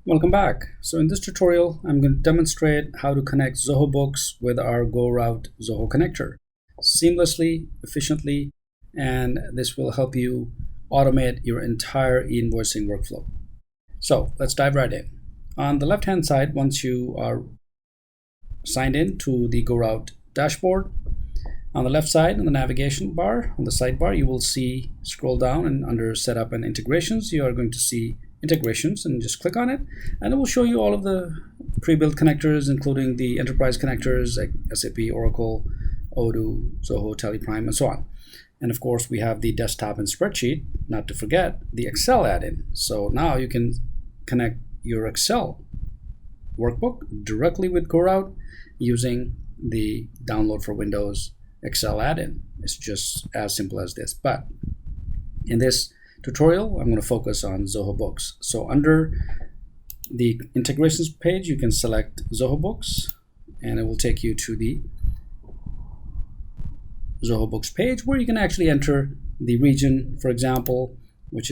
Welcome back. So in this tutorial, I'm going to demonstrate how to connect Zoho Books with our GoRoute Zoho connector seamlessly, efficiently, and this will help you automate your entire e-invoicing workflow. So let's dive right in. On the left-hand side, once you are signed in to the GoRoute dashboard, on the left side in the navigation bar, on the sidebar, you will see, scroll down, and under Setup and Integrations, you are going to see Integrations, and just click on it, and it will show you all of the pre-built connectors, including the enterprise connectors like SAP, Oracle, Odoo, Zoho, Teleprime, and so on. And of course, we have the desktop and spreadsheet, not to forget the Excel add-in. So now you can connect your Excel workbook directly with GoRoute using the download for Windows Excel add-in. It's just as simple as this. But in this tutorial, I'm going to focus on Zoho Books. So under the integrations page, you can select Zoho Books, and it will take you to the Zoho Books page where you can actually enter the region, for example, which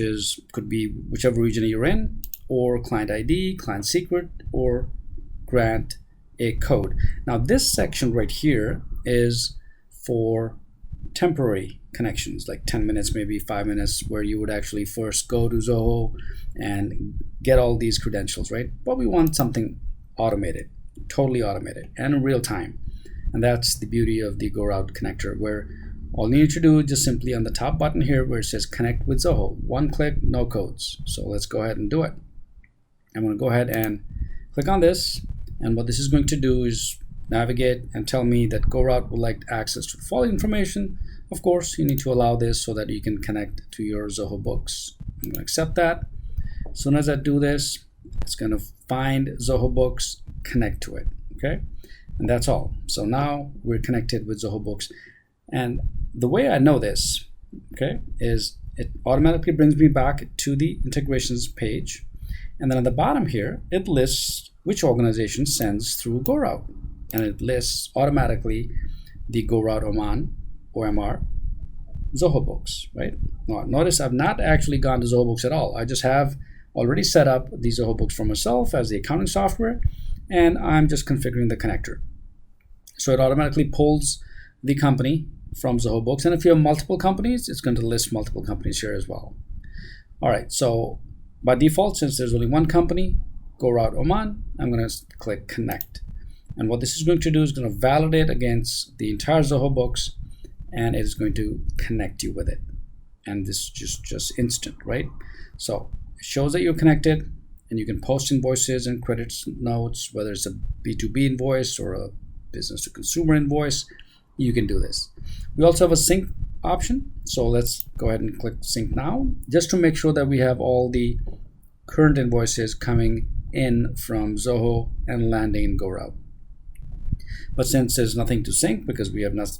could be whichever region you're in, or client ID, client secret, or grant a code. Now this section right here is for temporary connections, like 10 minutes, maybe 5 minutes, where you would actually first go to Zoho and get all these credentials, right? But we want something automated, totally automated, and in real time. And that's the beauty of the GoRoute connector, where all you need to do is just simply on the top button here where it says connect with Zoho, one click, no codes. So let's go ahead and do it. I'm going to go ahead and click on this, and what this is going to do is navigate and tell me that GoRoute would like access to the following information. Of course, you need to allow this so that you can connect to your Zoho Books. I'm going to accept that. As soon as I do this, it's going to find Zoho Books, connect to it, okay? And that's all. So now we're connected with Zoho Books. And the way I know this, okay, is it automatically brings me back to the integrations page. And then at the bottom here, it lists which organization sends through GoRoute. And it lists automatically the GoRoute Oman, OMR, Zoho Books, right? Now, notice I've not actually gone to Zoho Books at all. I just have already set up the Zoho Books for myself as the accounting software, and I'm just configuring the connector. So it automatically pulls the company from Zoho Books, and if you have multiple companies, it's going to list multiple companies here as well. All right, so by default, since there's only one company, GoRoute Oman, I'm going to click Connect. And what this is going to do is going to validate against the entire Zoho Books, and it is going to connect you with it. And this is just instant, right? So it shows that you're connected, and you can post invoices and credit notes, whether it's a B2B invoice or a business to consumer invoice, you can do this. We also have a sync option. So let's go ahead and click sync now, just to make sure that we have all the current invoices coming in from Zoho and landing in GoRoute. But since there's nothing to sync because we have not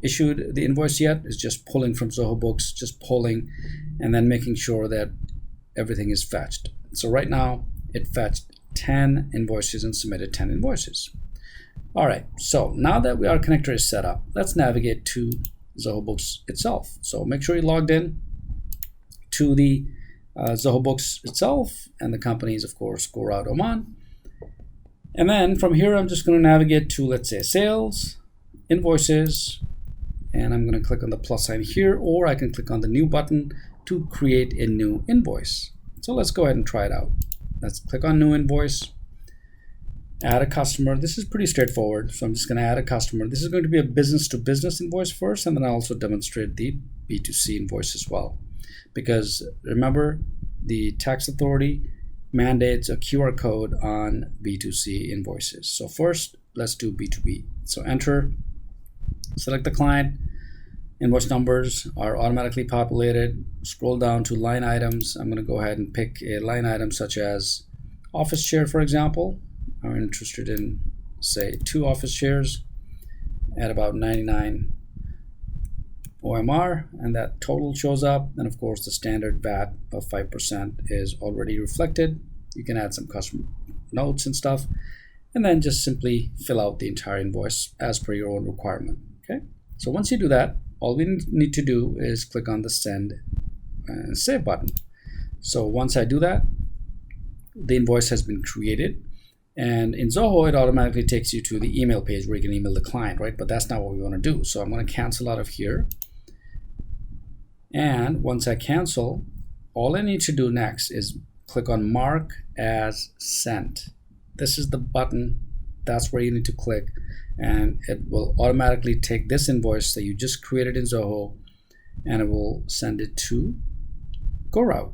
issued the invoice yet, it's just pulling from Zoho Books, just pulling and then making sure that everything is fetched. So right now it fetched 10 invoices and submitted 10 invoices. All right, so now that our connector is set up, let's navigate to Zoho Books itself. So make sure you're logged in to the Zoho Books itself, and the company is, of course, GoRoute Oman. And then from here, I'm just going to navigate to, let's say, sales, invoices, and I'm going to click on the plus sign here, or I can click on the new button to create a new invoice. So let's go ahead and try it out. Let's click on new invoice, add a customer. This is pretty straightforward. So I'm just going to add a customer. This is going to be a business to business invoice first, and then I'll also demonstrate the B2C invoice as well. Because remember, the tax authority mandates a QR code on B2C invoices. So first, let's do B2B. So enter, select the client, invoice numbers are automatically populated. Scroll down to line items. I'm going to go ahead and pick a line item such as office chair, for example. I'm interested in, say, 2 office chairs at about 99 OMR, and that total shows up. And of course, the standard VAT of 5% is already reflected. You can add some custom notes and stuff, and then just simply fill out the entire invoice as per your own requirement. Okay, so once you do that, all we need to do is click on the send and save button. So once I do that, the invoice has been created. And in Zoho, it automatically takes you to the email page where you can email the client, right? But that's not what we want to do. So I'm going to cancel out of here. And once I cancel, all I need to do next is click on Mark as Sent. This is the button. That's where you need to click. And it will automatically take this invoice that you just created in Zoho, and it will send it to GoRoute.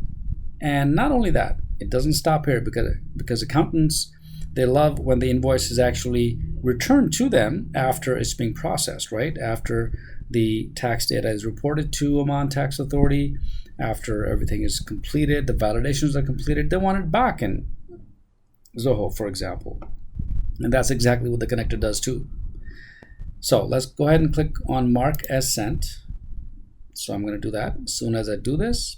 And not only that, it doesn't stop here, because accountants, they love when the invoice is actually returned to them after it's being processed, right? After the tax data is reported to Oman Tax Authority, after everything is completed, the validations are completed, they want it back in Zoho, for example. And that's exactly what the connector does too. So let's go ahead and click on Mark as Sent. So I'm going to do that. As soon as I do this,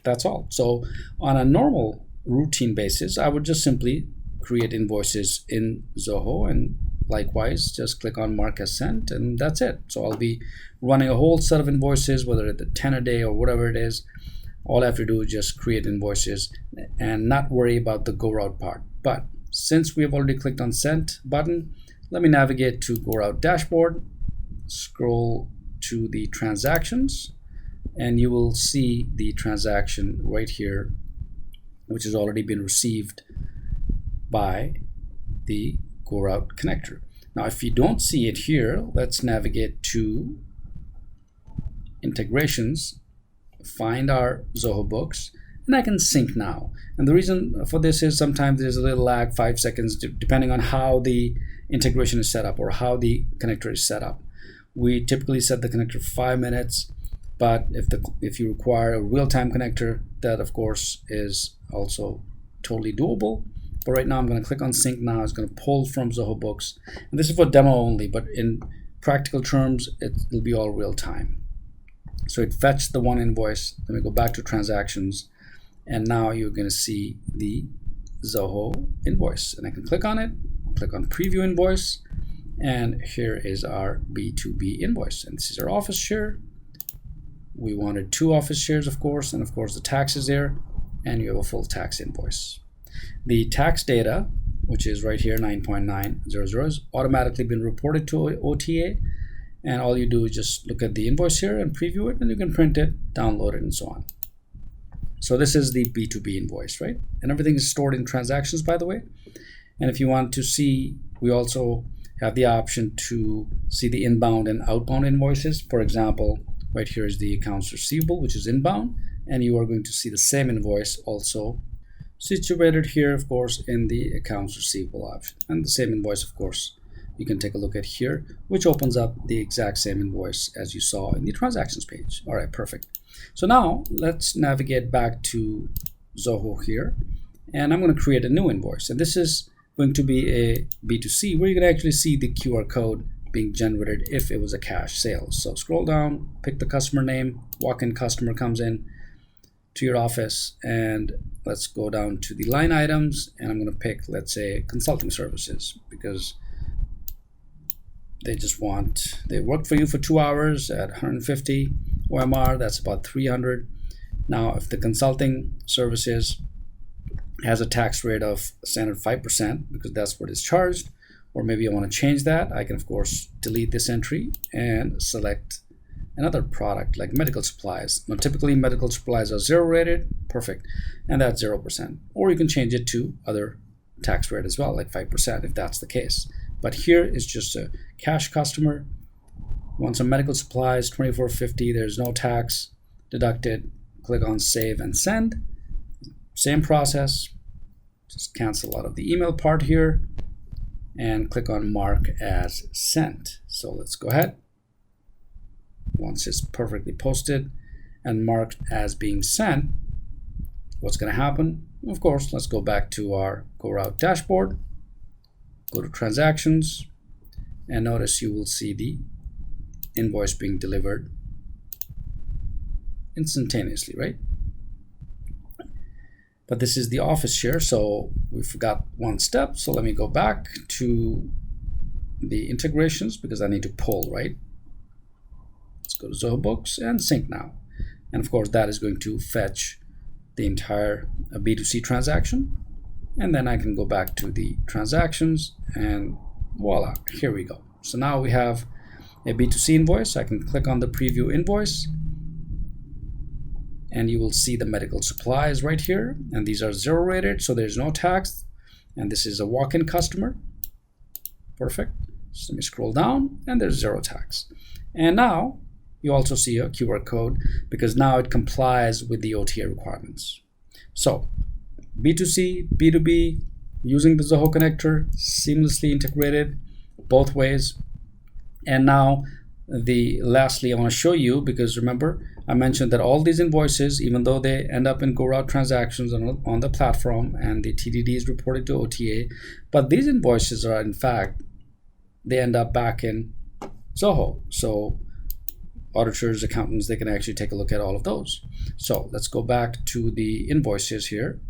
that's all. So on a normal routine basis, I would just simply create invoices in Zoho, and likewise just click on Mark as Sent, and that's it. So I'll be running a whole set of invoices, whether it's 10 a day or whatever it is. All I have to do is just create invoices and not worry about the GoRoute part. But since we have already clicked on Sent button, let me navigate to GoRoute dashboard, scroll to the transactions, and you will see the transaction right here, which has already been received by the GoRoute connector. Now, if you don't see it here, let's navigate to integrations, find our Zoho Books, and I can sync now. And the reason for this is sometimes there's a little lag, 5 seconds, depending on how the integration is set up or how the connector is set up. We typically set the connector for 5 minutes, but if you require a real-time connector, that of course is also totally doable. But right now I'm going to click on sync now. It's going to pull from Zoho Books. And this is for demo only, but in practical terms, it'll be all real time. So it fetched the one invoice. Let me go back to transactions. And now you're going to see the Zoho invoice. And I can click on it, click on preview invoice. And here is our B2B invoice. And this is our office share. We wanted 2 office shares, of course. And of course, the tax is there. And you have a full tax invoice. The tax data, which is right here, 9.900, has automatically been reported to OTA. And all you do is just look at the invoice here and preview it, and you can print it, download it, and so on. So this is the B2B invoice, right? And everything is stored in transactions, by the way. And if you want to see, we also have the option to see the inbound and outbound invoices. For example, right here is the accounts receivable, which is inbound, and you are going to see the same invoice also situated here, of course, in the accounts receivable option. And the same invoice, of course, you can take a look at here, which opens up the exact same invoice as you saw in the transactions page. All right, perfect. So now let's navigate back to Zoho here, and I'm going to create a new invoice. And this is going to be a B2C where you can actually see the QR code being generated if it was a cash sale. So scroll down, pick the customer name, walk-in customer comes in to your office, and let's go down to the line items, and I'm going to pick, let's say, consulting services, because they work for you for 2 hours at 150 OMR. That's about 300. Now, if the consulting services has a tax rate of standard 5%, because that's what is charged, or maybe I want to change that, I can of course delete this entry and select another product like medical supplies. Now, typically medical supplies are 0 rated, perfect, and that's 0%. Or you can change it to other tax rate as well, like 5%, if that's the case. But here is just a cash customer. Want some medical supplies, $24.50. There's no tax deducted. Click on save and send. Same process. Just cancel out of the email part here and click on mark as sent. So let's go ahead. Once it's perfectly posted and marked as being sent, what's going to happen? Of course, let's go back to our GoRoute dashboard. Go to transactions, and notice you will see the invoice being delivered instantaneously, right? But this is the office share, so we forgot one step. So let me go back to the integrations because I need to pull, right? Let's go to Zoho Books and sync now. And of course, that is going to fetch the entire B2C transaction. and then I can go back to the transactions, and voila, here we go. So now we have a B2C invoice. I can click on the preview invoice, and you will see the medical supplies right here, and these are 0 rated, so there's no tax, and this is a walk-in customer. Perfect. So let me scroll down, and there's 0 tax. And now you also see a QR code because now it complies with the OTA requirements. So B2C, B2B, using the Zoho connector, seamlessly integrated both ways. And now lastly, I want to show you, because remember I mentioned that all these invoices, even though they end up in GoRoute transactions on the platform and the TDD is reported to OTA, but these invoices are in fact, they end up back in Zoho. So auditors, accountants, they can actually take a look at all of those. So let's go back to the invoices here,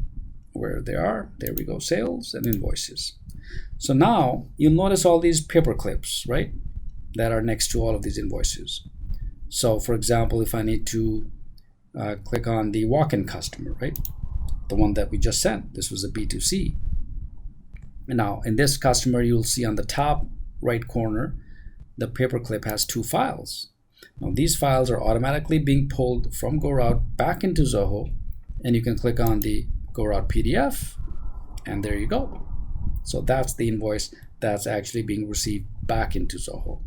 where they are. There we go, sales and invoices. So now you'll notice all these paper clips, right, that are next to all of these invoices. So for example, if I need to click on the walk-in customer, right, the one that we just sent, this was a B2C. And now in this customer, you'll see on the top right corner, the paperclip has 2 files. Now these files are automatically being pulled from GoRoute back into Zoho, and you can click on the GoRoute PDF, and there you go. So that's the invoice that's actually being received back into Zoho.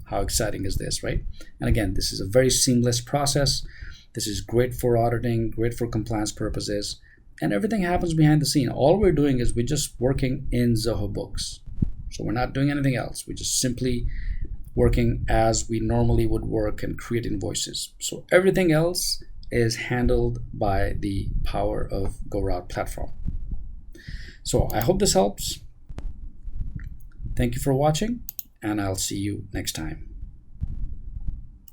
How exciting is this, right? And again, this is a very seamless process. This is great for auditing, great for compliance purposes, and everything happens behind the scene. All we're doing is we're just working in Zoho Books. So we're not doing anything else. We're just simply working as we normally would work and create invoices. So everything else is handled by the power of GoRoute platform. So I hope this helps. Thank you for watching, and I'll see you next time.